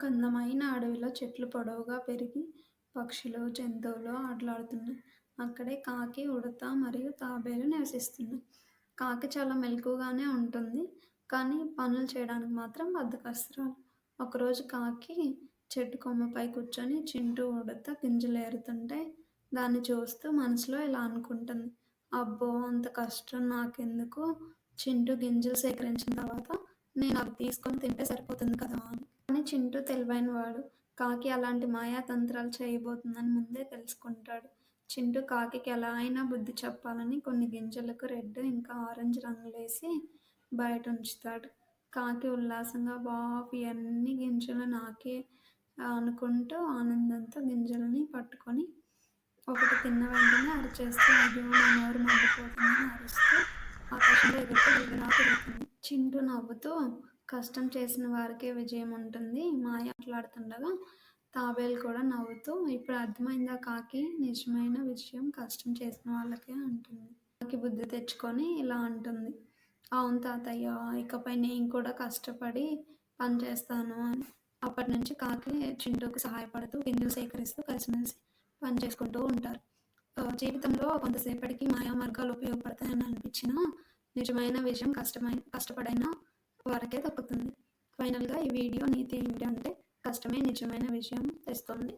కందమైన అడవిలో చెట్లు పొడవుగా పెరిగి, పక్షులు, జంతువులు ఆటలాడుతున్నాయి. అక్కడే కాకి, ఉడత మరియు తాబేలు నివసిస్తున్నాయి. కాకి చాలా మెలకువగానే ఉంటుంది, కానీ పనులు చేయడానికి మాత్రం బద్ధకస్తురాలు. ఒకరోజు కాకి చెట్టు కొమ్మపై కూర్చొని చింటూ, ఉడత గింజలు ఏరుతుంటే దాన్ని చూస్తూ మనసులో ఇలా అనుకుంటుంది: అబ్బో, అంత కష్టం నాకెందుకు? చింటూ గింజలు సేకరించిన తర్వాత నేను అవి తీసుకొని తింటే సరిపోతుంది కదా అని. కానీ చింటూ తెలివైనవాడు. కాకి అలాంటి మాయాతంత్రాలు చేయబోతుందని ముందే తెలుసుకుంటాడు. చింటూ కాకికి ఎలా అయినా బుద్ధి చెప్పాలని కొన్ని గింజలకు రెడ్ ఇంకా ఆరెంజ్ రంగులేసి బయట ఉంచుతాడు. కాకి ఉల్లాసంగా వావ్, ఇవన్నీ గింజలు నాకే అనుకుంటూ ఆనందంతో గింజలని పట్టుకొని ఒకటి తిన్న వెంటనే అరిచేస్తూ అయ్యో, నా నోరు మండిపోతుందని అరుస్తూ ఆకాశంలో ఎగురుతూ గిరగిరా తిరుగుతుంది. చింటూ నవ్వుతూ కష్టం చేసిన వారికే విజయం ఉంటుంది మాయ మాట్లాడుతుండగా తాబేలు కూడా నవ్వుతూ ఇప్పుడు అర్థమైందా కాకి, నిజమైన విజయం కష్టం చేసిన వాళ్ళకే అంటుంది. కాకి బుద్ధి తెచ్చుకొని ఇలా అంటుంది: అవును తాతయ్య, ఇకపై నేను కూడా కష్టపడి పని చేస్తాను అని. అప్పటి నుంచి కాకి చింటూకి సహాయపడుతూ గింజలు సేకరిస్తూ కలిసిమెలిసి పని చేసుకుంటూ ఉంటారు. జీవితంలో కొంతసేపటికి మాయా మార్గాలు ఉపయోగపడతాయని అనిపించినా నిజమైన విజయం కష్టపడైన వారికే దక్కుతుంది. ఫైనల్గా ఈ వీడియో నీతి ఏంటంటే, కష్టమే నిజమైన విజయం తెస్తుంది.